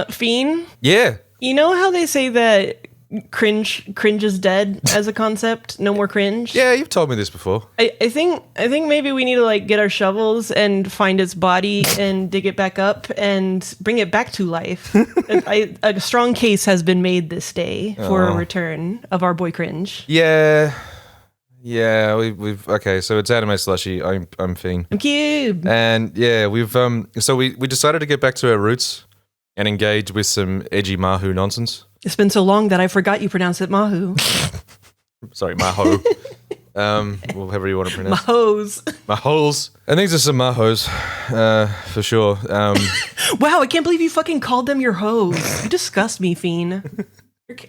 Fiend, Yeah. you know how they say that cringe is dead as a concept? No more cringe? Yeah, you've told me this before. I think maybe we need to like get our shovels and find its body and dig it back up and bring it back to life. A strong case has been made this day for a return of our boy cringe. Yeah. Yeah, we've okay, so it's Anime Slushy, I'm Fiend. I'm Cube. And yeah, we decided to get back to our roots and engage with some edgy Mahou nonsense. It's been so long that I forgot you pronounce it Mahou. Sorry, Mahou. However you want to pronounce it. Mahous. Maholes. And these are some Mahos, for sure. Wow, I can't believe you fucking called them your hoes. You disgust me, Fiend.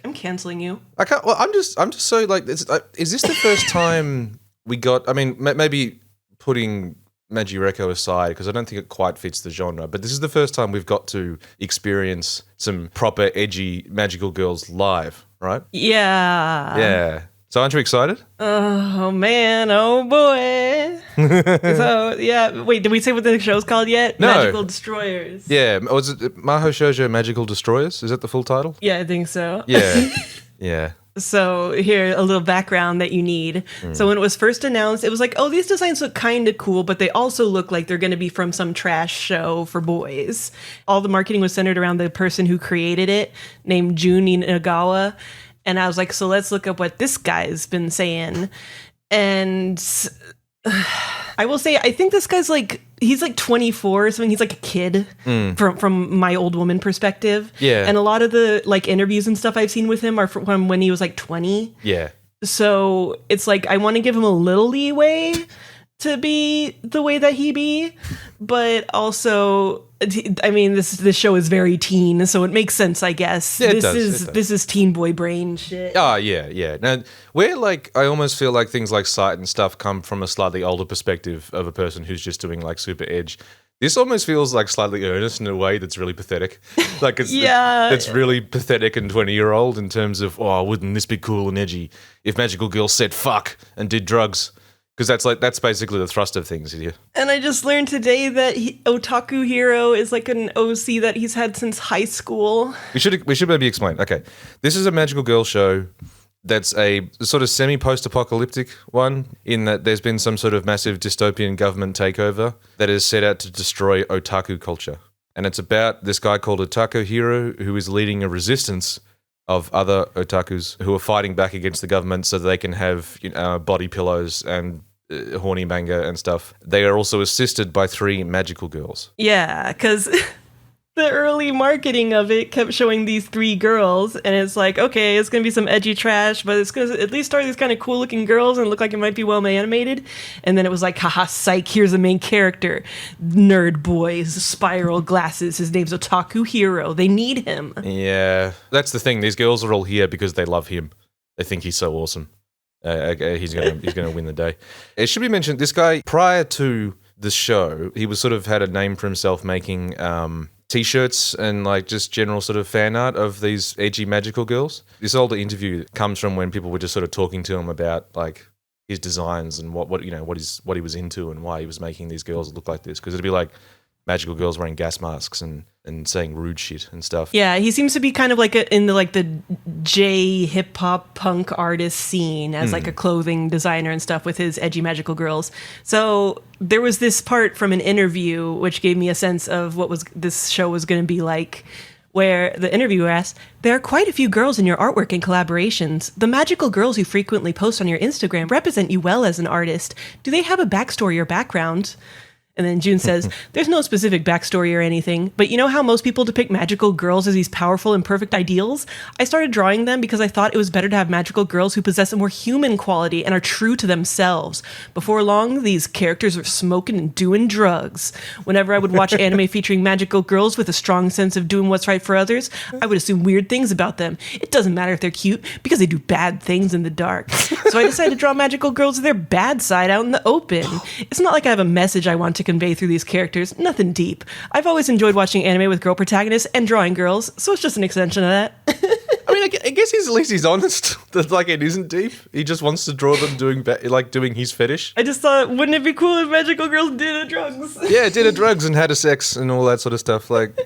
I'm canceling you. I can't. Well, I'm just so like. Is this the first time we got? I mean, maybe putting Magireko aside because I don't think it quite fits the genre. But this is the first time we've got to experience some proper edgy magical girls live, right? Yeah. Yeah. So aren't you excited? Oh man, oh boy. So yeah, wait, did we say what the show's called yet? No. Magical Destroyers. Yeah. Was it Mahou Shoujo Magical Destroyers? Is that the full title? Yeah, I think so. Yeah. Yeah. So here, a little background that you need. So when it was first announced, it was like, oh, these designs look kind of cool, but they also look like they're going to be from some trash show for boys. All the marketing was centered around the person who created it, named Jun Inagawa. And I was like, so let's look up what this guy's been saying. And I will say, I think this guy's like, he's like 24 or something. He's like a kid from my old woman perspective. Yeah. And a lot of the like interviews and stuff I've seen with him are from when he was like 20. Yeah. So it's like, I want to give him a little leeway to be the way that he be, but also, I mean, this show is very teen, so it makes sense, I guess. Yeah, This is teen boy brain shit. Oh, yeah. Now, where, like, I almost feel like things like Sight and stuff come from a slightly older perspective of a person who's just doing, like, super edge. This almost feels, like, slightly earnest in a way that's really pathetic. Like, it's really pathetic and 20-year-old in terms of, oh, wouldn't this be cool and edgy if magical girls said fuck and did drugs? Because that's basically the thrust of things here. And I just learned today that Otaku Hero is like an OC that he's had since high school. We should maybe explain. Okay, this is a magical girl show that's a sort of semi-post-apocalyptic one in that there's been some sort of massive dystopian government takeover that is set out to destroy otaku culture. And it's about this guy called Otaku Hero who is leading a resistance of other otakus who are fighting back against the government so that they can have body pillows and horny manga and stuff. They are also assisted by 3 magical girls. Yeah, because the early marketing of it kept showing these 3 girls, and it's like, okay, it's going to be some edgy trash, but it's going to at least start these kind of cool looking girls and look like it might be well animated. And then it was like, haha, psych, here's the main character. Nerd boy, spiral glasses, his name's Otaku Hero. They need him. Yeah, that's the thing. These girls are all here because they love him. They think he's so awesome. He's gonna win the day. It should be mentioned, this guy, prior to the show, he was sort of had a name for himself making T-shirts and like just general sort of fan art of these edgy magical girls. This older interview comes from when people were just sort of talking to him about like his designs and what he was into and why he was making these girls look like this. Because it'd be like magical girls wearing gas masks and saying rude shit and stuff. Yeah, he seems to be kind of like in the J hip hop punk artist scene as like a clothing designer and stuff with his edgy magical girls. So there was this part from an interview which gave me a sense of what this show was going to be like, where the interviewer asked, "There are quite a few girls in your artwork and collaborations. The magical girls you frequently post on your Instagram represent you well as an artist. Do they have a backstory or background?" And then June says, "There's no specific backstory or anything, but you know how most people depict magical girls as these powerful and perfect ideals? I started drawing them because I thought it was better to have magical girls who possess a more human quality and are true to themselves. Before long, these characters were smoking and doing drugs. Whenever I would watch anime featuring magical girls with a strong sense of doing what's right for others, I would assume weird things about them. It doesn't matter if they're cute because they do bad things in the dark. So I decided to draw magical girls with their bad side out in the open. It's not like I have a message I want to convey through these characters, nothing deep. I've always enjoyed watching anime with girl protagonists and drawing girls, so it's just an extension of that." I mean, I guess at least he's honest. That like it isn't deep. He just wants to draw them doing his fetish. I just thought, wouldn't it be cool if magical girls did drugs? Yeah, did drugs and had a sex and all that sort of stuff. Like,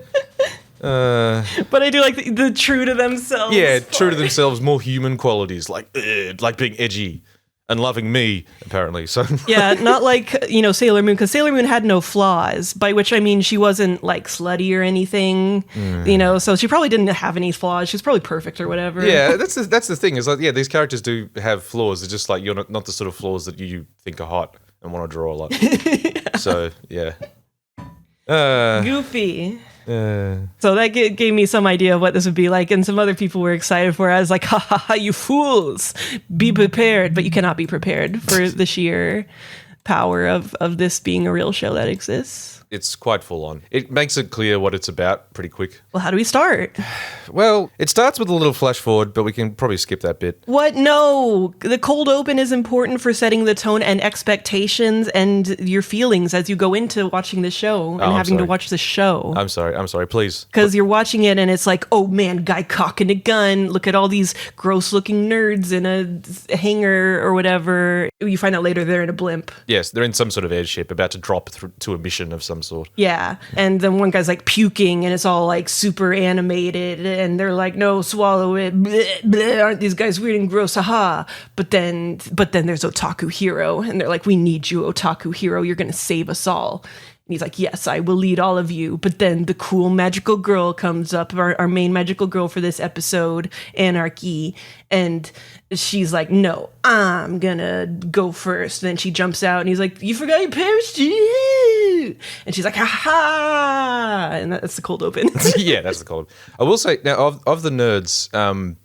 But I do like the true to themselves. Yeah, part. true to themselves, more human qualities, like being edgy and loving me, apparently. So Yeah, not like, Sailor Moon, because Sailor Moon had no flaws, by which I mean she wasn't like slutty or anything, so she probably didn't have any flaws. She's probably perfect or whatever. yeah, that's the thing. Is like, yeah, these characters do have flaws. It's just like you're not the sort of flaws that you think are hot and want to draw a lot. So yeah, Goofy. So that gave me some idea of what this would be like, and some other people were excited for it. I was like, ha ha ha, you fools, be prepared. But you cannot be prepared for the sheer power of this being a real show that exists. it's quite full on. It makes it clear what it's about pretty quick. Well, how do we start? Well, it starts with a little flash forward, but we can probably skip that bit. What? No. The cold open is important for setting the tone and expectations and your feelings as you go into watching the show and having to watch the show. I'm sorry, please. Because you're watching it and it's like, oh man, guy cocking a gun. Look at all these gross looking nerds in a hangar or whatever. You find out later they're in a blimp. Yes, they're in some sort of airship about to drop to a mission of some sort. Yeah. And then one guy's like puking and it's all like super animated and they're like, no, swallow it. Bleh, bleh. Aren't these guys weird and gross? Haha. But then there's Otaku Hero and they're like, we need you, Otaku Hero. You're going to save us all. And he's like, yes, I will lead all of you. But then the cool magical girl comes up, our main magical girl for this episode, Anarchy. And she's like, no, I'm gonna go first. And then she jumps out and he's like, you forgot your parachute. And she's like, ha ha. And that's the cold open. Yeah, that's the cold. I will say, now, of the nerds,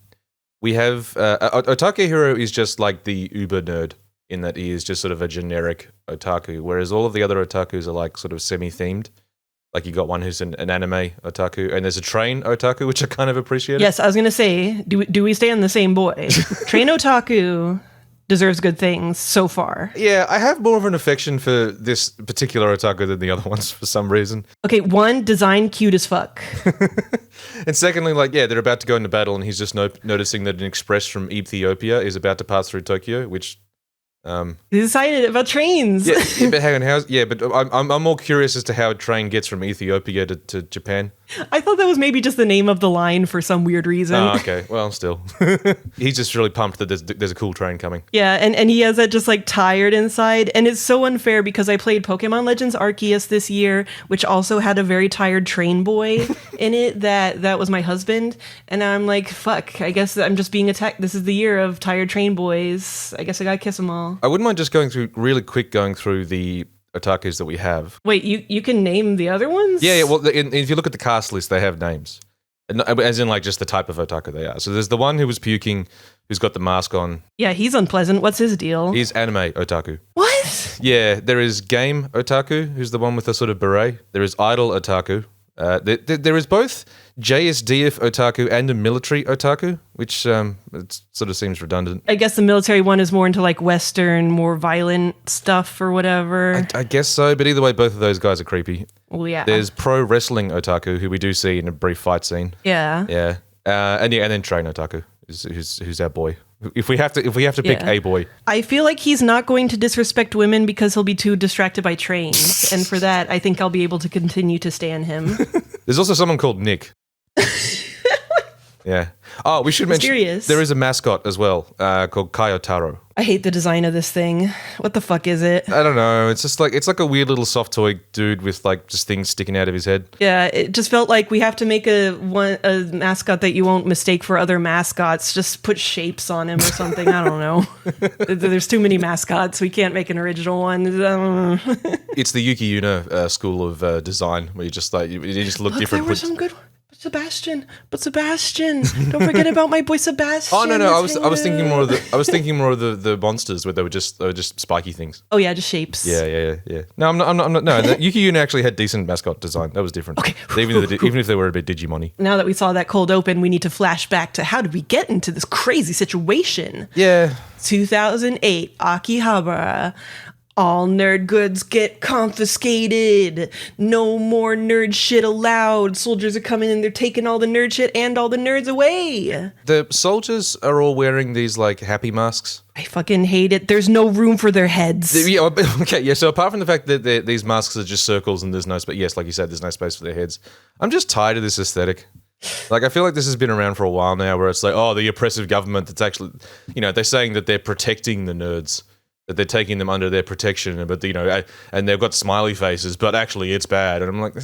we have Otaku Hero is just like the uber nerd, in that he is just sort of a generic otaku, whereas all of the other otakus are like sort of semi-themed. Like you got one who's an anime otaku, and there's a train otaku, which I kind of appreciate. Yes, I was going to say, do we stay on the same boy? Train otaku deserves good things so far. Yeah, I have more of an affection for this particular otaku than the other ones for some reason. Okay, one, design cute as fuck. And secondly, like, yeah, they're about to go into battle, and he's just noticing that an express from Ethiopia is about to pass through Tokyo, which... He's excited about trains. Yeah, but hang on, but I'm more curious as to how a train gets from Ethiopia to Japan. I thought that was maybe just the name of the line for some weird reason. Oh, okay. Well, still. He's just really pumped that there's a cool train coming. Yeah, and he has that just like tired inside. And it's so unfair because I played Pokemon Legends Arceus this year, which also had a very tired train boy in it that was my husband. And I'm like, fuck, I guess I'm just being attacked. This is the year of tired train boys. I guess I gotta kiss them all. I wouldn't mind just going through the otakus that we have. Wait, you can name the other ones? Yeah, well, if you look at the cast list, they have names. As in, like, just the type of otaku they are. So there's the one who was puking, who's got the mask on. Yeah, he's unpleasant. What's his deal? He's anime otaku. What? Yeah, there is game otaku, who's the one with the sort of beret. There is idol otaku. There is both JSDF otaku and a military otaku, which it sort of seems redundant. I guess the military one is more into like Western, more violent stuff or whatever. I guess so, but either way, both of those guys are creepy. Well, yeah. There's pro wrestling otaku, who we do see in a brief fight scene. Yeah. Yeah. And then train otaku, who's our boy. If we have to pick a boy. I feel like he's not going to disrespect women because he'll be too distracted by trains. And for that, I think I'll be able to continue to stan him. There's also someone called Nick. Yeah. Oh, we should mention there is a mascot as well called Kayotaro. I hate the design of this thing. What the fuck is it? I don't know. It's like a weird little soft toy dude with like just things sticking out of his head. Yeah, it just felt like we have to make a mascot that you won't mistake for other mascots. Just put shapes on him or something. I don't know. There's too many mascots. We can't make an original one. It's the Yuki Yuna school of design where you just look different. There were some good ones. Sebastian, don't forget about my boy Sebastian. Oh no, I was thinking more of the monsters where they were just spiky things. Oh yeah, just shapes. Yeah. No, I'm not. No, Yuki Yuna actually had decent mascot design. That was different. Okay, even if they were a bit Digimon-y. Now that we saw that cold open, we need to flash back to how did we get into this crazy situation? Yeah, 2008, Akihabara. All nerd goods get confiscated. No more nerd shit allowed. Soldiers are coming in, they're taking all the nerd shit and all the nerds away. The soldiers are all wearing these like happy masks. I fucking hate it. There's no room for their heads. Yeah, okay, yeah, so apart from the fact that these masks are just circles and there's no space, yes, like you said, there's no space for their heads. I'm just tired of this aesthetic. Like, I feel like this has been around for a while now where it's like, oh, the oppressive government that's actually, you know, they're saying that they're protecting the nerds, that they're taking them under their protection, but, you know, and they've got smiley faces, but actually it's bad. And I'm like,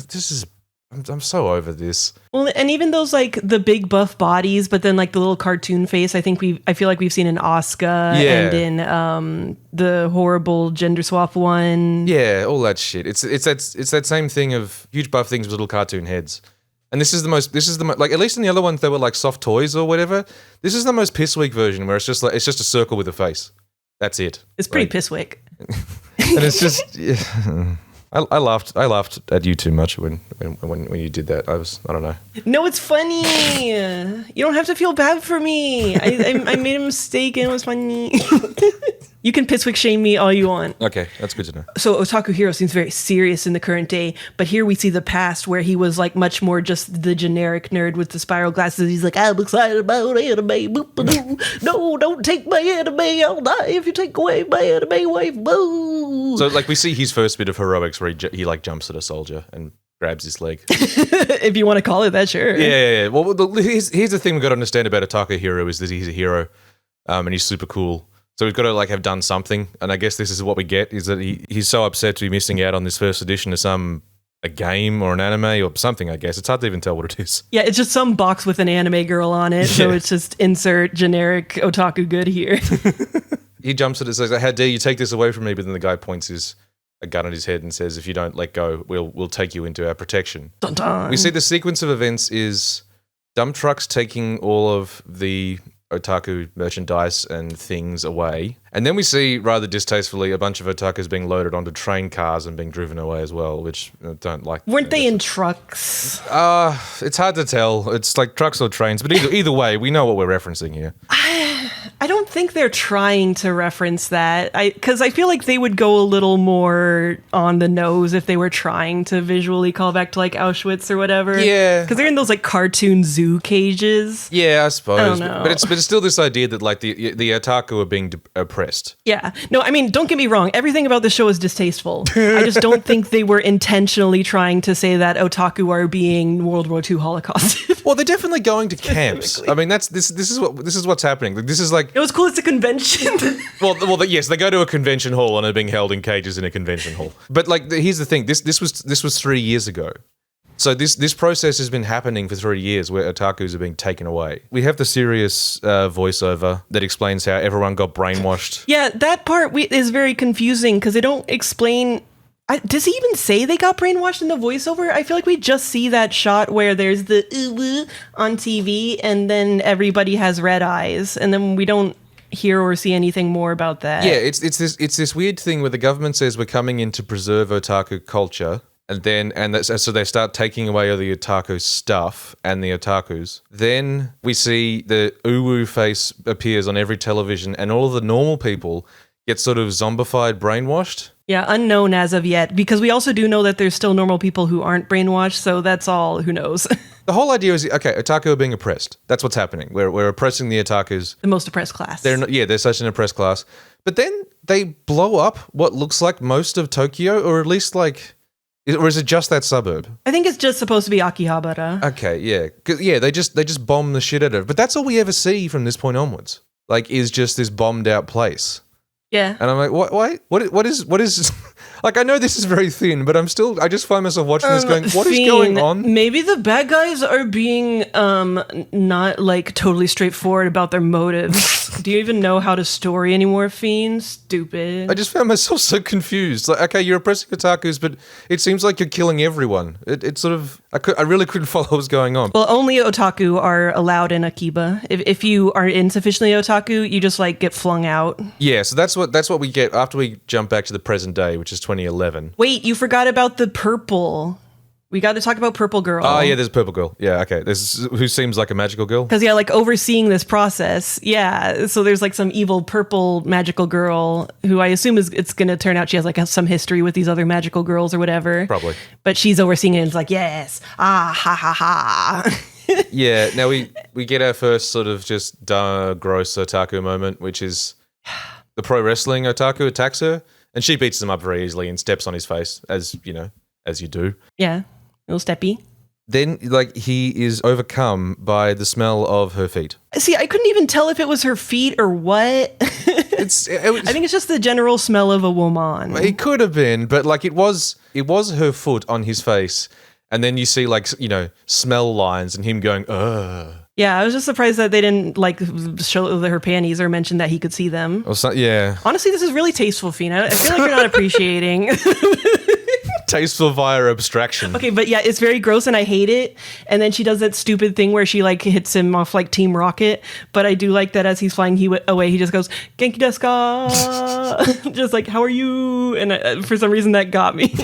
I'm so over this. Well, and even those, like, the big buff bodies, but then, like, the little cartoon face, I feel like we've seen in Asuka and in the horrible gender swap one. Yeah, all that shit. It's that same thing of huge buff things with little cartoon heads. And this is the most, like, at least in the other ones, they were like soft toys or whatever. This is the most piss weak version where it's just a circle with a face. That's it. It's pretty pisswick. And it's just, yeah. I laughed at you too much when you did that. I don't know. No, it's funny. You don't have to feel bad for me. I made a mistake and it was funny. You can pisswick shame me all you want. Okay, that's good to know. So Otaku Hero seems very serious in the current day, but here we see the past where he was like much more just the generic nerd with the spiral glasses. He's like, I'm excited about anime. Boop-a-doo. No, don't take my anime. I'll die if you take away my anime wife. Boo. So like we see his first bit of heroics where he like jumps at a soldier and grabs his leg. If you want to call it that, sure. Yeah. Well, here's the thing we've got to understand about Otaku Hero is that he's a hero, and he's super cool. So we've got to like have done something, and I guess this is what we get, is that he's so upset to be missing out on this first edition of a game or an anime or something, I guess. It's hard to even tell what it is. Yeah, it's just some box with an anime girl on it, so it's just insert generic otaku good here. He jumps at it and says, how dare you take this away from me, but then the guy points a gun at his head and says, if you don't let go, we'll take you into our protection. Dun dun. We see the sequence of events is dump trucks taking all of the otaku merchandise and things away. And then we see, rather distastefully, a bunch of otakus being loaded onto train cars and being driven away as well, which I don't like. Weren't they in trucks? It's hard to tell. It's like trucks or trains, but either way, we know what we're referencing here. I don't think they're trying to reference that. Because I feel like they would go a little more on the nose if they were trying to visually call back to like Auschwitz or whatever. Yeah. Because they're in those like cartoon zoo cages. Yeah, I suppose. I don't know. But it's still this idea that like the otaku are being oppressed. Yeah. No, I mean, don't get me wrong. Everything about the show is distasteful. I just don't think they were intentionally trying to say that otaku are being World War II Holocaust. Well, they're definitely going to camps. I mean, this is what's happening. Like, this is like, it was cool. It's a convention. well, yes, they go to a convention hall and are being held in cages in a convention hall. But like, here's the thing: this was 3 years ago. So this process has been happening for 3 years, where otakus are being taken away. We have the serious voiceover that explains how everyone got brainwashed. Yeah, that part is very confusing because they don't explain. Does he even say they got brainwashed in the voiceover? I feel like we just see that shot where there's the ooh on TV, and then everybody has red eyes, and then we don't hear or see anything more about that. Yeah, it's this weird thing where the government says we're coming in to preserve otaku culture, so they start taking away all the otaku stuff and the otakus. Then we see the uwu face appears on every television, and all of the normal people get sort of zombified, brainwashed. Yeah, unknown as of yet, because we also do know that there's still normal people who aren't brainwashed, so that's all, who knows. The whole idea is, okay, otaku are being oppressed. That's what's happening. We're oppressing the otakus. The most oppressed class. They're such an oppressed class. But then they blow up what looks like most of Tokyo, or at least like, or is it just that suburb? I think it's just supposed to be Akihabara. Okay, yeah. Yeah, they just bomb the shit out of it. But that's all we ever see from this point onwards. Like, is just this bombed out place. Yeah. And I'm like, what is like, I know this is very thin, but I just find myself watching this going, what is going on? Maybe the bad guys are being not like totally straightforward about their motives. Do you even know how to story anymore, Fiend? Stupid. I just found myself so confused. Like, okay, you're oppressing otakus, but it seems like you're killing everyone. It sort of, I really couldn't follow what was going on. Well, only otaku are allowed in Akiba. If you are insufficiently otaku, you just like get flung out. Yeah, so that's what we get after we jump back to the present day, which is 2011. Wait, you forgot about the purple. We got to talk about Purple Girl. Oh, yeah, there's Purple Girl. Yeah, okay. There's who seems like a magical girl. Because, yeah, like overseeing this process. Yeah. So there's like some evil purple magical girl who I assume it's going to turn out she has like some history with these other magical girls or whatever. Probably. But she's overseeing it and it's like, yes. Ah, ha, ha, ha. Yeah. Now we get our first sort of just gross otaku moment, which is the pro wrestling otaku attacks her and she beats him up very easily and steps on his face, as you know, as you do. Yeah. Little steppy. Then, like, he is overcome by the smell of her feet. See, I couldn't even tell if it was her feet or what. I think it's just the general smell of a woman. It could have been, but like it was her foot on his face, and then you see like smell lines and him going, ugh. Yeah, I was just surprised that they didn't like show her panties or mention that he could see them. Yeah. Honestly, this is really tasteful, Fina. I feel like you're not appreciating. Tasteful via abstraction. Okay, but yeah, it's very gross and I hate it. And then she does that stupid thing where she like hits him off like Team Rocket. But I do like that as he's flying away, he just goes, Genki desu ka? Just like, how are you? And for some reason that got me.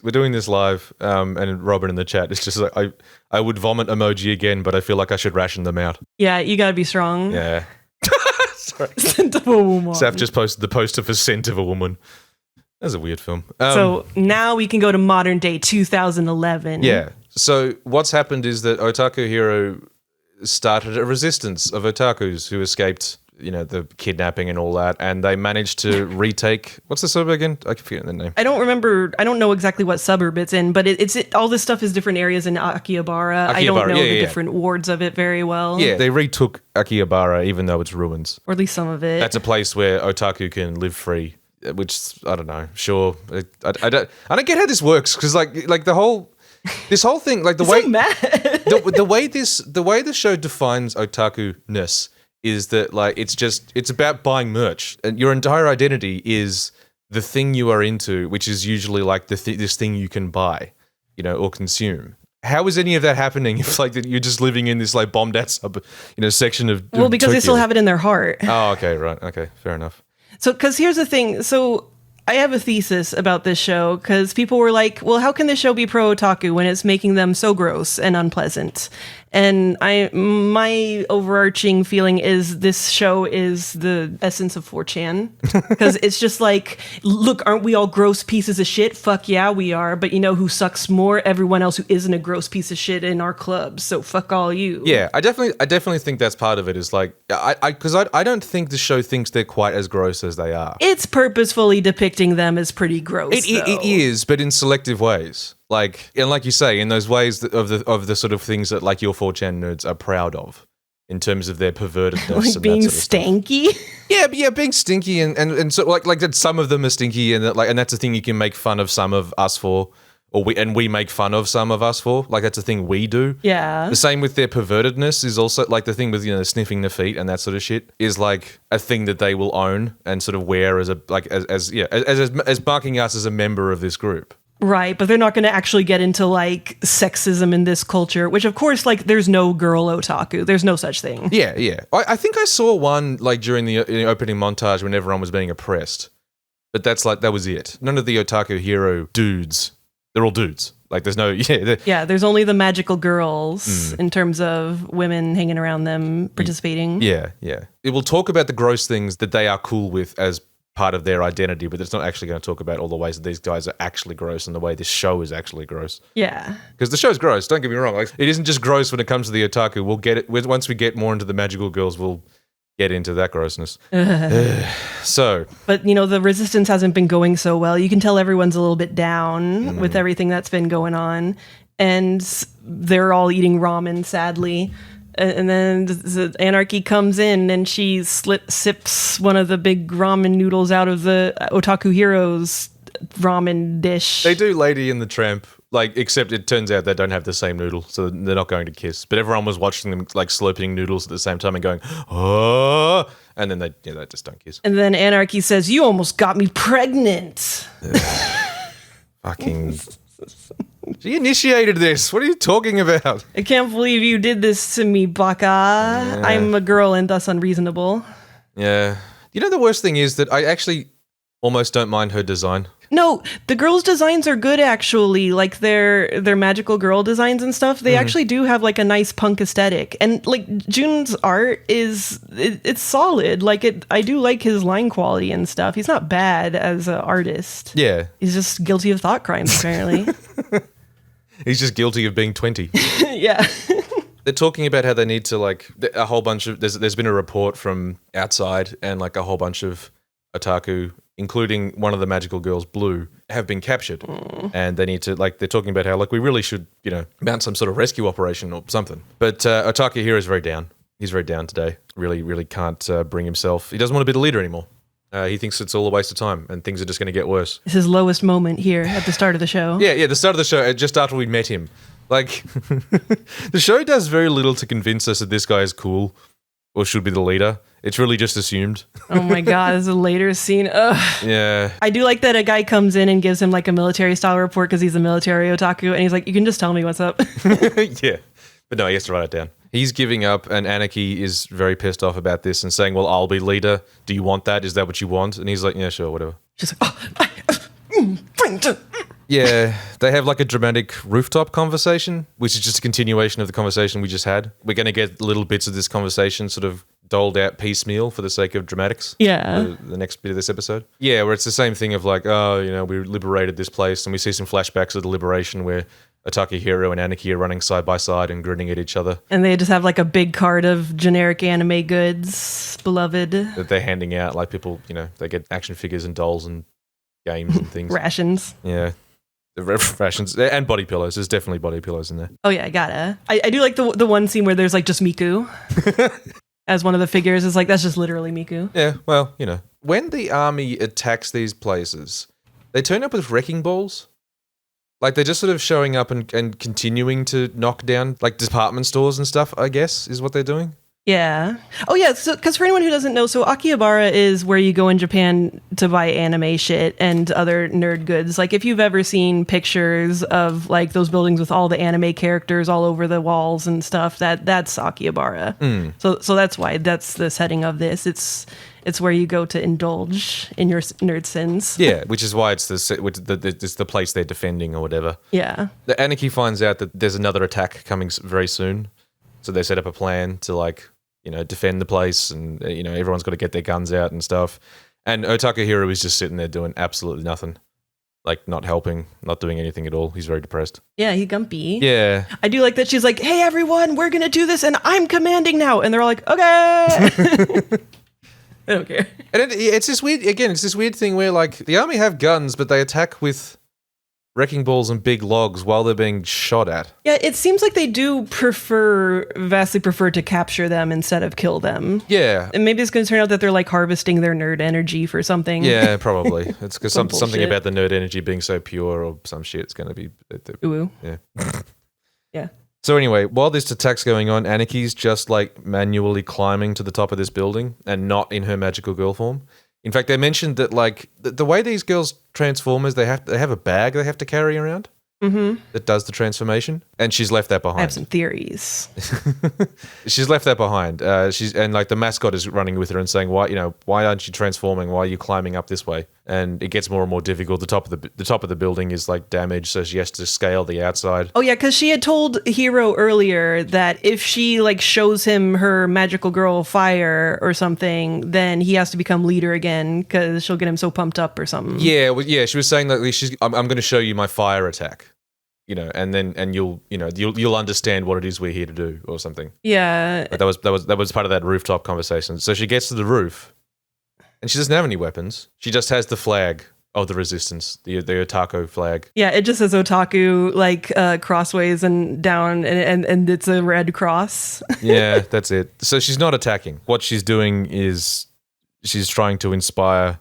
We're doing this live, and Robin in the chat is just like, I would vomit emoji again, but I feel like I should ration them out. Yeah, you gotta be strong. Yeah. Sorry. Scent of a woman. Saf just posted the poster for Scent of a Woman. That's a weird film. So now we can go to modern day 2011. Yeah. So what's happened is that Otaku Hero started a resistance of otakus who escaped, the kidnapping and all that, and they managed to retake. What's the suburb again? I forget the name. I don't remember. I don't know exactly what suburb it's in, but it's all this stuff is different areas in Akihabara. I don't know the different wards of it very well. Yeah, they retook Akihabara, even though it's ruins, or at least some of it. That's a place where otaku can live free. Which I don't know. Sure, I don't get how this works because like this whole thing, like the way so mad. the way the show defines otaku-ness is that like it's about buying merch and your entire identity is the thing you are into, which is usually like this thing you can buy, or consume. How is any of that happening if like you're just living in this like bombed out section of because Tokyo? They still have it in their heart. Oh, okay, right, okay, fair enough. So, because here's the thing. So, I have a thesis about this show because people were like, well, how can this show be pro-otaku when it's making them so gross and unpleasant? And my overarching feeling is this show is the essence of 4chan because it's just like, look, aren't we all gross pieces of shit? Fuck yeah, we are. But you know who sucks more? Everyone else who isn't a gross piece of shit in our club. So fuck all you. Yeah, I definitely think that's part of it. Is like, because I don't think the show thinks they're quite as gross as they are. It's purposefully depicting them as pretty gross. It is, but in selective ways. Like you say, in those ways of the sort of things that like your 4chan nerds are proud of in terms of their pervertedness, like and being that sort of stanky. Yeah, being stinky and so like that some of them are stinky and that's a thing you can make fun of some of us for, or we make fun of some of us for. Like that's a thing we do. Yeah. The same with their pervertedness is also like the thing with sniffing the feet and that sort of shit is like a thing that they will own and sort of wear as marking us as a member of this group. Right, but they're not going to actually get into like sexism in this culture, which of course, like there's no girl otaku. There's no such thing. Yeah. I think I saw one like during the opening montage when everyone was being oppressed, but that was it. None of the Otaku Hero dudes. They're all dudes. Like there's no there's only the magical girls in terms of women hanging around them participating. Yeah. It will talk about the gross things that they are cool with as part of their identity, but it's not actually going to talk about all the ways that these guys are actually gross and the way this show is actually gross. Yeah. Because the show's gross, don't get me wrong. Like, it isn't just gross when it comes to the otaku. We'll get it once we get more into the magical girls, we'll get into that grossness. So. But, the resistance hasn't been going so well. You can tell everyone's a little bit down with everything that's been going on. And they're all eating ramen, sadly. And then the Anarchy comes in and she sips one of the big ramen noodles out of the Otaku Heroes ramen dish. They do Lady and the Tramp, like, except it turns out they don't have the same noodle, so they're not going to kiss. But everyone was watching them, like, slurping noodles at the same time and going, oh, and then they just don't kiss. And then Anarchy says, you almost got me pregnant. Fucking... She initiated this. What are you talking about? I can't believe you did this to me, Baka. Yeah. I'm a girl and thus unreasonable. Yeah. The worst thing is that I actually Almost don't mind her design. No, the girls' designs are good actually. Like their magical girl designs and stuff. They actually do have like a nice punk aesthetic. And like Jun's art it's solid. Like I do like his line quality and stuff. He's not bad as an artist. Yeah. He's just guilty of thought crimes apparently. He's just guilty of being 20. Yeah. They're talking about how they need to like a whole bunch of there's been a report from outside and like a whole bunch of otaku, including one of the magical girls, Blue, have been captured. And they need to like they're talking about how like we really should, mount some sort of rescue operation or something. But Otaku Hero is very down. He's very down today. Really can't bring himself. He doesn't want to be the leader anymore. He thinks it's all a waste of time and things are just going to get worse. It's his lowest moment here at the start of the show. Yeah, the start of the show, just after we met him. Like, the show does very little to convince us that this guy is cool or should be the leader. It's really just assumed. Oh my god, there's a later scene. Ugh. Yeah. I do like that a guy comes in and gives him like a military style report because he's a military otaku and he's like, you can just tell me what's up. Yeah. But no, he has to write it down. He's giving up and Anarchy is very pissed off about this and saying, well, I'll be leader. Do you want that? Is that what you want? And he's like, yeah, sure, whatever. She's like, Yeah, they have like a dramatic rooftop conversation, which is just a continuation of the conversation we just had. We're going to get little bits of this conversation sort of doled out piecemeal for the sake of dramatics. Yeah. The next bit of this episode. Yeah, where it's the same thing of like, we liberated this place and we see some flashbacks of the liberation where Otaku Hero and Anarchy are running side by side and grinning at each other. And they just have like a big cart of generic anime goods, beloved. That they're handing out, like people, they get action figures and dolls and games and things. Rations. Yeah. The rations and body pillows. There's definitely body pillows in there. Oh yeah, I gotta. I do like the one scene where there's like just Miku as one of the figures. It's like that's just literally Miku. Yeah, well, when the army attacks these places, they turn up with wrecking balls. Like they're just sort of showing up and continuing to knock down like department stores and stuff, I guess, is what they're doing. Yeah. Oh, yeah. So, because for anyone who doesn't know, so Akihabara is where you go in Japan to buy anime shit and other nerd goods. Like, if you've ever seen pictures of like those buildings with all the anime characters all over the walls and stuff, that's Akihabara. So that's why that's the setting of this. It's where you go to indulge in your nerd sins. Yeah, which is why it's the place they're defending or whatever. Yeah. The Anarchy finds out that there's another attack coming very soon, so they set up a plan to like. Defend the place and, everyone's got to get their guns out and stuff. And Otaku Hero is just sitting there doing absolutely nothing. Like, not helping, not doing anything at all. He's very depressed. Yeah, he's gumpy. Yeah. I do like that she's like, hey, everyone, we're going to do this and I'm commanding now. And they're all like, okay. I don't care. And it's this weird thing where, like, the army have guns, but they attack with wrecking balls and big logs while they're being shot at. Yeah, it seems like they do vastly prefer to capture them instead of kill them. Yeah. And maybe it's going to turn out that they're like harvesting their nerd energy for something. Yeah, probably. It's because something bullshit. about the nerd energy being so pure or some shit's going to be... Ooh. Yeah. Yeah. So anyway, while this attack's going on, Anarchy's just like manually climbing to the top of this building and not in her magical girl form. In fact, they mentioned that like the way these girls transform is they have a bag they have to carry around that does the transformation, and she's left that behind. I have some theories. She's left that behind. And like the mascot is running with her and saying, why aren't you transforming? Why are you climbing up this way? And it gets more and more difficult. The top of the building is like damaged, so she has to scale the outside. Oh yeah, because she had told Hiro earlier that if she like shows him her magical girl fire or something, then he has to become leader again because she'll get him so pumped up or something. Yeah, well, yeah. She was saying that I'm going to show you my fire attack. And you'll understand what it is we're here to do or something. Yeah. But that was part of that rooftop conversation. So she gets to the roof, and she doesn't have any weapons. She just has the flag of the resistance, the otaku flag. Yeah, it just says otaku like crossways and down, and it's a red cross. Yeah, that's it. So she's not attacking. What she's doing is she's trying to inspire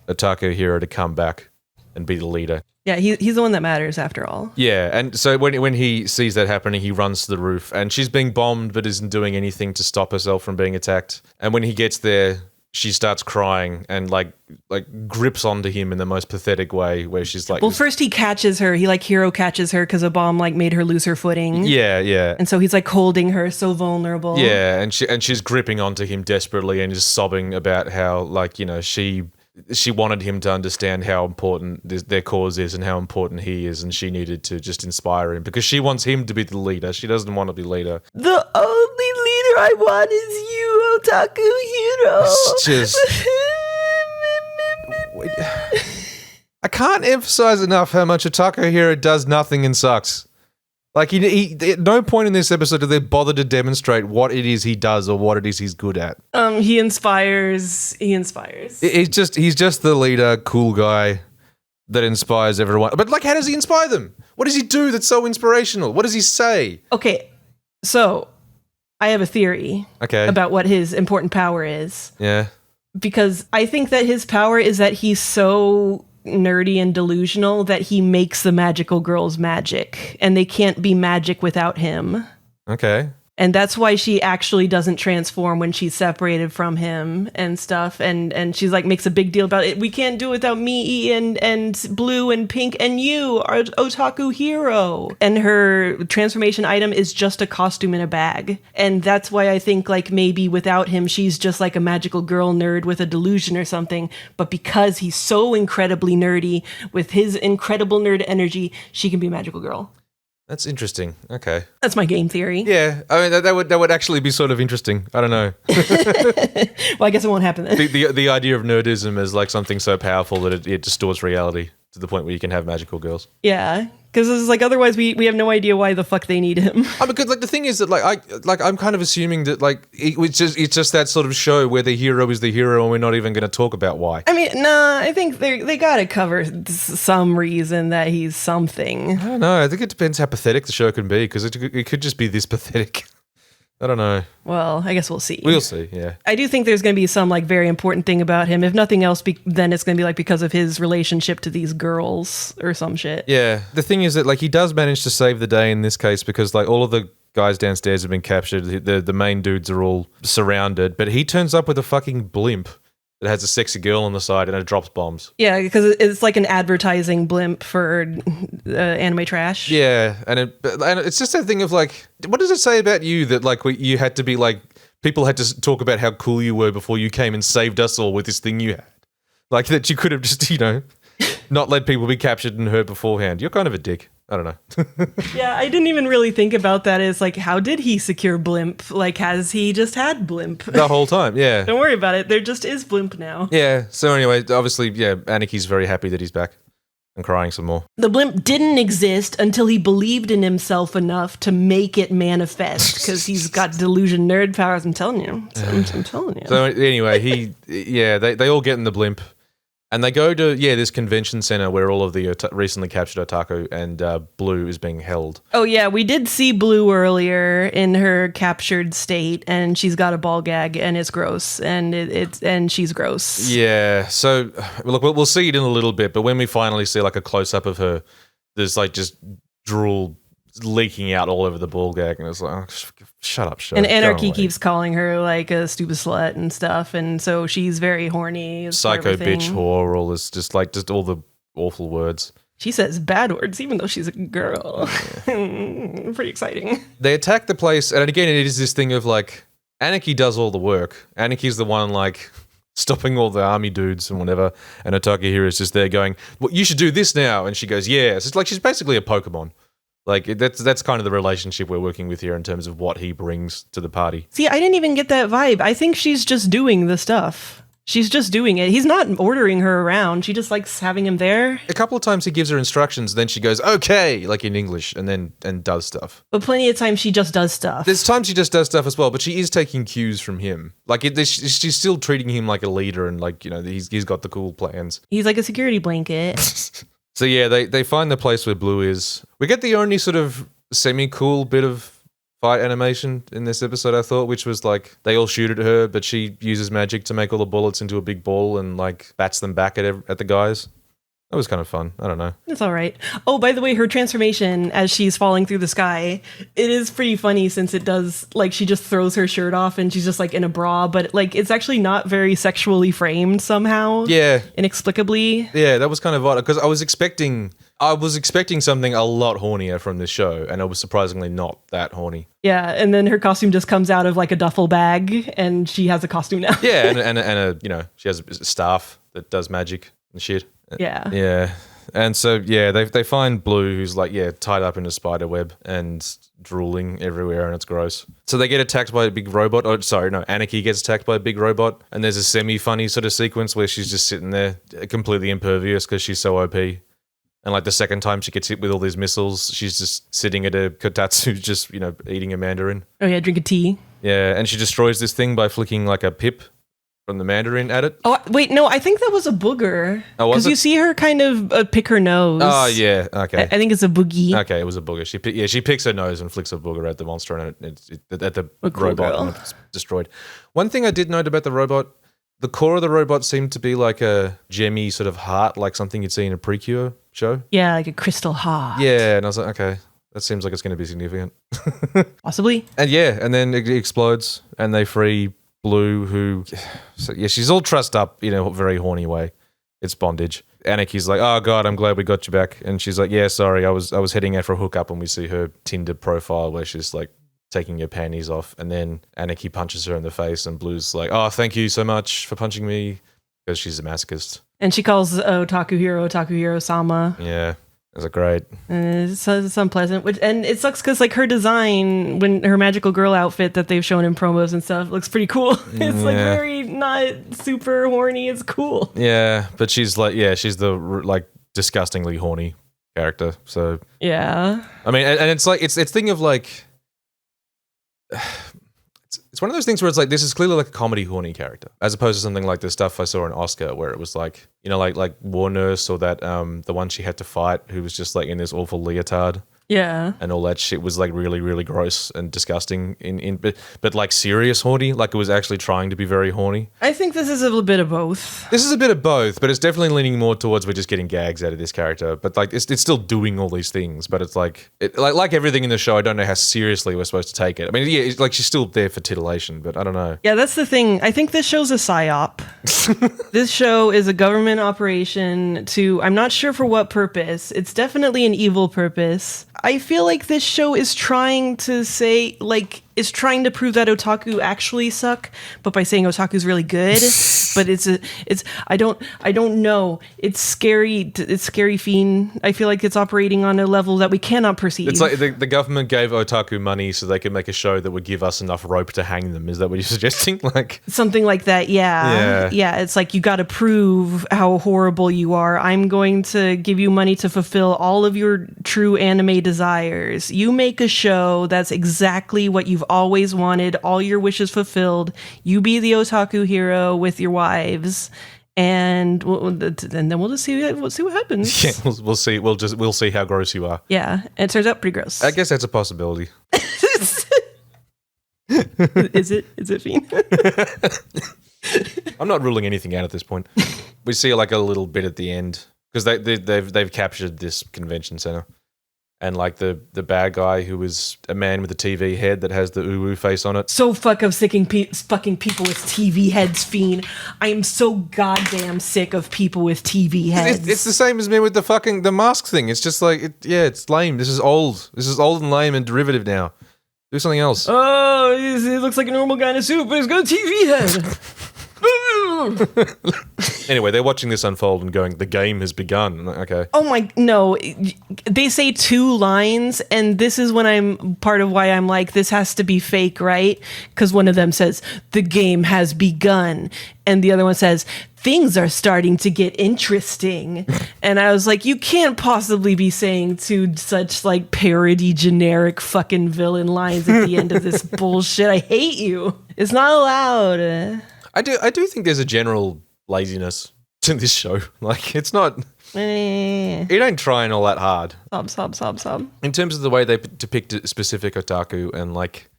Otaku Hero to come back and be the leader. Yeah, he's the one that matters after all. Yeah, and so when he sees that happening, he runs to the roof, and she's being bombed but isn't doing anything to stop herself from being attacked. And when he gets there, she starts crying and like grips onto him in the most pathetic way, where she's like... Well, first he catches her. Hero catches her because a bomb like made her lose her footing. Yeah. And so he's like holding her, so vulnerable. Yeah, and she's gripping onto him desperately and just sobbing about how she she wanted him to understand how important their cause is and how important he is, and she needed to just inspire him because she wants him to be the leader. She doesn't want to be leader. The only leader I want is you, Otaku Hero. It's just... I can't emphasize enough how much Otaku Hero does nothing and sucks. Like, he at no point in this episode do they bother to demonstrate what it is he does or what it is he's good at. He inspires. He's just the leader, cool guy that inspires everyone. But, like, how does he inspire them? What does he do that's so inspirational? What does he say? Okay, so I have a theory about what his important power is. Yeah. Because I think that his power is that he's so nerdy and delusional that he makes the magical girls magic, and they can't be magic without him. Okay. And that's why she actually doesn't transform when she's separated from him and stuff. And she's like, makes a big deal about it. We can't do it without me and Blue and Pink and you, our Otaku Hero. And her transformation item is just a costume in a bag. And that's why I think like maybe without him, she's just like a magical girl nerd with a delusion or something. But because he's so incredibly nerdy with his incredible nerd energy, she can be a magical girl. That's interesting. Okay. That's my game theory. Yeah. I mean, that would actually be sort of interesting. I don't know. Well, I guess it won't happen then. The idea of nerdism is like something so powerful that it distorts reality to the point where you can have magical girls. Yeah. Because it's like otherwise we have no idea why the fuck they need him. Because like the thing is that I'm kind of assuming that like it's just that sort of show where the hero is the hero and we're not even going to talk about why. I mean, nah, I think they got to cover some reason that he's something. I don't know. I think it depends how pathetic the show can be because it could just be this pathetic. I don't know. Well, I guess we'll see. We'll see, yeah. I do think there's going to be some like very important thing about him. If nothing else, then it's going to be like because of his relationship to these girls or some shit. Yeah. The thing is that like he does manage to save the day in this case because like all of the guys downstairs have been captured. The main dudes are all surrounded, but he turns up with a fucking blimp that has a sexy girl on the side and it drops bombs. Yeah, because it's like an advertising blimp for anime trash. Yeah, and it's just that thing of like, what does it say about you that like you had to be like, people had to talk about how cool you were before you came and saved us all with this thing you had? Like that you could have just, not let people be captured and hurt beforehand. You're kind of a dick. I don't know. Yeah, I didn't even really think about that as like, how did he secure Blimp? Like, has he just had Blimp? The whole time, yeah. Don't worry about it. There just is Blimp now. Yeah, so anyway, obviously, yeah, Aniki's very happy that he's back and crying some more. The Blimp didn't exist until he believed in himself enough to make it manifest because he's got delusion nerd powers. I'm telling you. I'm telling you. So anyway, they all get in the Blimp. And they go to, this convention center where all of the recently captured otaku and Blue is being held. Oh, yeah. We did see Blue earlier in her captured state, and she's got a ball gag, and it's gross, and she's gross. Yeah. So, look, we'll see it in a little bit, but when we finally see, like, a close-up of her, there's, like, just drool leaking out all over the ball gag, and it's like, oh, shut up, And Anarchy keeps calling her like a stupid slut and stuff, and so she's very horny. Psycho bitch whore, all this, just all the awful words. She says bad words even though she's a girl. Yeah. Pretty exciting. They attack the place, and again, it is this thing of like, Anarchy does all the work. Anarchy's the one like stopping all the army dudes and whatever, and Otaku Hero's just there going, well, you should do this now, and she goes, yes. It's like she's basically a Pokemon. Like, that's kind of the relationship we're working with here in terms of what he brings to the party. See, I didn't even get that vibe. I think she's just doing the stuff. She's just doing it. He's not ordering her around. She just likes having him there. A couple of times he gives her instructions, then she goes, okay, like in English, and does stuff. But plenty of times she just does stuff. There's times she just does stuff as well, but she is taking cues from him. Like, she's still treating him like a leader and like, he's got the cool plans. He's like a security blanket. So yeah, they find the place where Blue is. We get the only sort of semi-cool bit of fight animation in this episode, I thought, which was like they all shoot at her, but she uses magic to make all the bullets into a big ball and like bats them back at the guys. That was kind of fun. I don't know. It's all right. Oh, by the way, her transformation as she's falling through the sky, it is pretty funny since it does, like, she just throws her shirt off and she's just, like, in a bra, but, like, it's actually not very sexually framed somehow. Yeah. Inexplicably. Yeah, that was kind of odd, because I was expecting something a lot hornier from this show, and it was surprisingly not that horny. Yeah, and then her costume just comes out of, like, a duffel bag, and she has a costume now. Yeah, and a she has a staff that does magic and shit. Yeah. Yeah. And so, yeah, they find Blue, who's like, tied up in a spider web and drooling everywhere, and it's gross. So they get attacked by a big robot. Oh, sorry, no, Anarchy gets attacked by a big robot, and there's a semi-funny sort of sequence where she's just sitting there completely impervious because she's so OP. And like the second time she gets hit with all these missiles, she's just sitting at a kotatsu just, eating a mandarin. Oh, yeah, drink a tea. Yeah, and she destroys this thing by flicking like a pip from the mandarin at it. Oh, wait, no, I think that was a booger. Oh, was it? Because you see her kind of pick her nose. Oh, yeah, okay. I think it's a boogie. Okay, it was a booger. She picks her nose and flicks a booger at the monster, and at the cool robot, girl. and it's destroyed. One thing I did note about the robot, the core of the robot seemed to be like a gemmy sort of heart, like something you'd see in a Precure show. Yeah, like a crystal heart. Yeah, and I was like, okay, that seems like it's going to be significant. Possibly. And yeah, and then it explodes, and they free Blue, who, so yeah, she's all trussed up in a very horny way. It's bondage. Anarchy's like, oh god, I'm glad we got you back. And she's like, yeah, sorry, I was heading out for a hookup, and we see her Tinder profile where she's like taking her panties off, and then Anarchy punches her in the face, and Blue's like, oh, thank you so much for punching me, because she's a masochist. And she calls Otaku Hero Sama. Yeah. Is it great? It's unpleasant, and it sucks because like her design, when her magical girl outfit that they've shown in promos and stuff, looks pretty cool. It's like very not super horny. It's cool. Yeah, but she's like, she's the like disgustingly horny character. So yeah, I mean, and it's like it's thing of like. It's one of those things where it's like, this is clearly like a comedy horny character, as opposed to something like the stuff I saw in Oscar where it was like, like War Nurse, or that the one she had to fight who was just like in this awful leotard. Yeah. And all that shit was like really, really gross and disgusting but like serious horny, like it was actually trying to be very horny. I think this is a little bit of both. This is a bit of both, but it's definitely leaning more towards we're just getting gags out of this character. But like it's still doing all these things, but it's like like everything in the show, I don't know how seriously we're supposed to take it. I mean, yeah, it's like she's still there for titillation, but I don't know. Yeah, that's the thing. I think this show's a psy-op. This show is a government operation to, I'm not sure for what purpose. It's definitely an evil purpose. I feel like this show is trying to say, like, is trying to prove that otaku actually suck, but by saying otaku's really good. But I don't know. It's scary. It's scary fiend. I feel like it's operating on a level that we cannot perceive. It's like the government gave otaku money so they could make a show that would give us enough rope to hang them. Is that what you're suggesting? Like something like that. Yeah. It's like, you got to prove how horrible you are. I'm going to give you money to fulfill all of your true anime desires. You make a show that's exactly what you've always wanted, all your wishes fulfilled. You be the otaku hero with your wives, and then we'll just see what happens. Yeah, we'll see. We'll see how gross you are. Yeah, and it turns out pretty gross. I guess that's a possibility. Is it Fiend? I'm not ruling anything out at this point. We see like a little bit at the end because they've captured this convention center. And like the bad guy who was a man with a TV head that has the uwu face on it. So fuck of fucking people with TV heads, Fiend. I am so goddamn sick of people with TV heads. It's the same as me with the mask thing. It's just like, it's lame. This is old. This is old and lame and derivative now. Do something else. Oh, it looks like a normal guy in a suit, but he's got a TV head. Anyway, they're watching this unfold and going, the game has begun. I'm like, okay. Oh my, no. They say 2 lines, and this is when I'm part of why I'm like, this has to be fake, right? Because one of them says, the game has begun. And the other one says, things are starting to get interesting. And I was like, you can't possibly be saying 2 such like parody generic fucking villain lines at the end of this bullshit. I hate you. It's not allowed. I do think there's a general laziness to this show. Like, it's not... It ain't trying all that hard. Sob. In terms of the way they depict specific otaku and, like,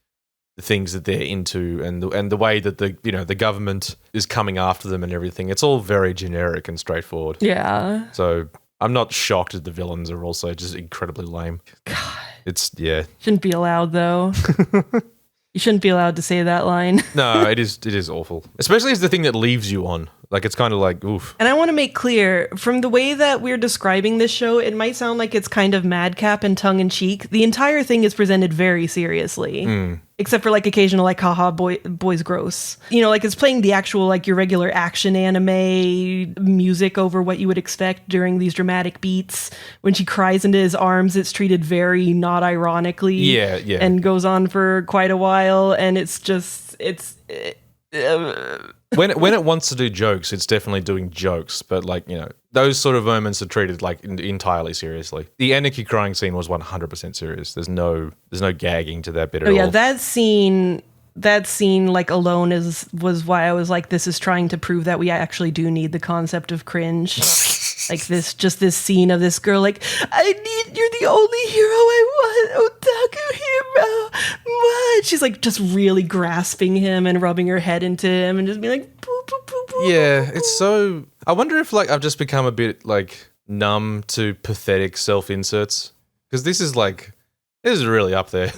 the things that they're into and the way that the government is coming after them and everything, it's all very generic and straightforward. Yeah. So I'm not shocked that the villains are also just incredibly lame. God. It's, yeah. Shouldn't be allowed, though. You shouldn't be allowed to say that line. No, it is awful. Especially as the thing that leaves you on. Like, it's kind of like, oof. And I want to make clear, from the way that we're describing this show, it might sound like it's kind of madcap and tongue-in-cheek. The entire thing is presented very seriously. except for like occasional like haha boys gross, you know, like it's playing the actual like your regular action anime music over what you would expect during these dramatic beats. When she cries into his arms, it's treated very not ironically, Yeah. and goes on for quite a while, and it's just when it wants to do jokes, it's definitely doing jokes, but like, you know, those sort of moments are treated like entirely seriously. The Anarchy crying scene was 100% serious. There's no gagging to that bit at all. Yeah, that scene like alone was why I was like, this is trying to prove that we actually do need the concept of cringe. Like this scene of this girl like, you're the only hero I want, otaku hero. What? She's like just really grasping him and rubbing her head into him and just being like, boo, boo, boo, boo. Yeah, it's so... I wonder if like I've just become a bit like numb to pathetic self-inserts. Because this is really up there.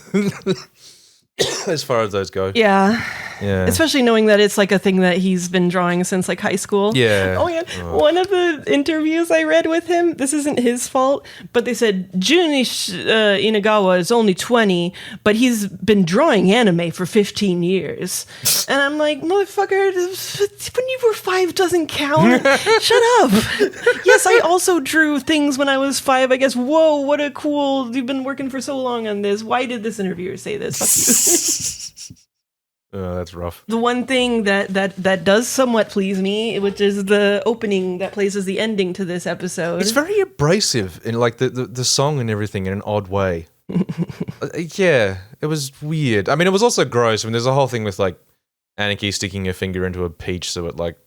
As far as those go. Yeah. Yeah. Especially knowing that it's like a thing that he's been drawing since like high school. Yeah. Oh yeah. Oh. One of the interviews I read with him, this isn't his fault, but they said Junichi Inagawa is only 20, but he's been drawing anime for 15 years. And I'm like, motherfucker, when you were 5 doesn't count. Shut up. Yes, I also drew things when I was 5. I guess, whoa, what a cool, you've been working for so long on this. Why did this interviewer say this? Fuck you. That's rough. The one thing that does somewhat please me, which is the opening that plays as the ending to this episode. It's very abrasive in like the song and everything in an odd way. Yeah, it was weird. I mean, it was also gross. I mean, there's a whole thing with like Anarchy sticking her finger into a peach so it like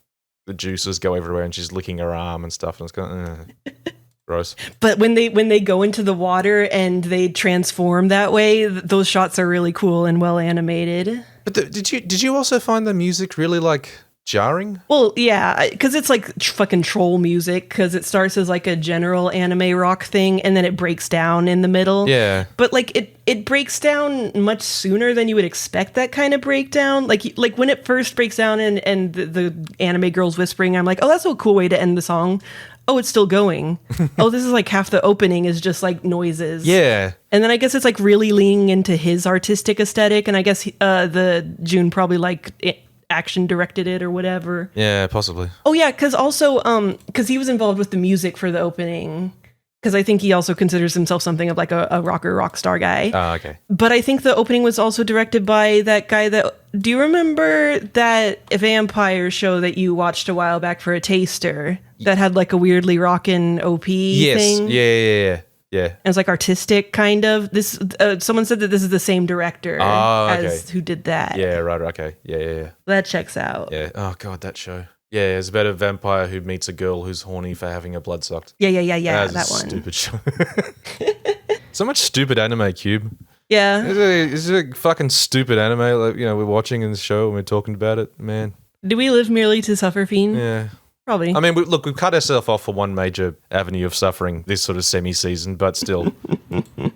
the juices go everywhere and she's licking her arm and stuff. And it's kind of gross. But when they go into the water and they transform that way, those shots are really cool and well animated. But did you also find the music really like jarring? Well, yeah, because it's like fucking troll music, because it starts as like a general anime rock thing and then it breaks down in the middle. Yeah. But like it breaks down much sooner than you would expect that kind of breakdown. Like when it first breaks down and the anime girl's whispering, I'm like, oh, that's a cool way to end the song. Oh, it's still going. Oh, this is like half the opening is just like noises. Yeah. And then I guess it's like really leaning into his artistic aesthetic. And I guess the June probably like action directed it or whatever. Yeah, possibly. Oh yeah, because also because he was involved with the music for the opening. Because I think he also considers himself something of like a rock star guy. Oh, okay. But I think the opening was also directed by that guy that... Do you remember that vampire show that you watched a while back for a taster that had like a weirdly rockin' OP thing? Yeah. And it's like artistic kind of. This someone said that this is the same director as who did that. Yeah, right, okay. Yeah. That checks out. Yeah. Oh god, that show. Yeah, it's about a vampire who meets a girl who's horny for having her blood sucked. Yeah, that one. Stupid show. So much stupid anime, Cube. Yeah. It's a fucking stupid anime, like, you know, we're watching in the show and we're talking about it, man. Do we live merely to suffer, Fiend? Yeah. Probably. I mean, we've cut ourselves off for one major avenue of suffering this sort of semi-season, but still,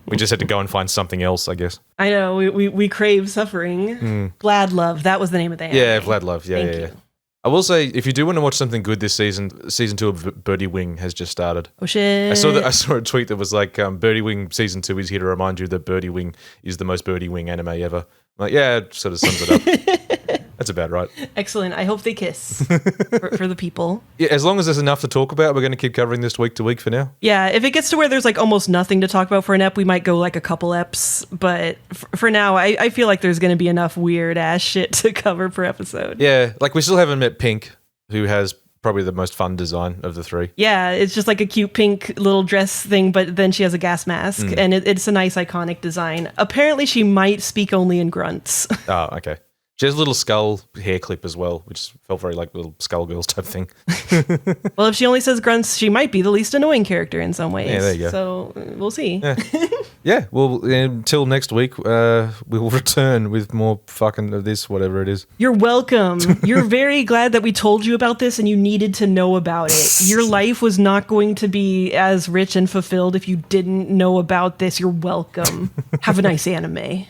we just had to go and find something else, I guess. I know, we crave suffering. Vlad Love, that was the name of the anime. Yeah, Vlad Love, yeah. Thank you. I will say, if you do want to watch something good this season, season 2 of Birdie Wing has just started. Oh shit! I saw a tweet that was like, Birdie Wing season 2 is here to remind you that Birdie Wing is the most Birdie Wing anime ever. I'm like, yeah, it sort of sums it up. That's about right. Excellent. I hope they kiss for the people. Yeah, as long as there's enough to talk about, we're going to keep covering this week to week for now. Yeah, if it gets to where there's like almost nothing to talk about for an ep, we might go like a couple eps. But for now, I feel like there's going to be enough weird ass shit to cover per episode. Yeah, like we still haven't met Pink, who has probably the most fun design of the 3. Yeah, it's just like a cute pink little dress thing, but then she has a gas mask, and it's a nice iconic design. Apparently, she might speak only in grunts. Oh, okay. She has a little skull hair clip as well, which felt very like little Skullgirls type thing. Well, if she only says grunts, she might be the least annoying character in some ways. Yeah, there you go. So we'll see. Yeah, well, until next week, we will return with more fucking of this, whatever it is. You're welcome. You're very glad that we told you about this and you needed to know about it. Your life was not going to be as rich and fulfilled if you didn't know about this. You're welcome. Have a nice anime.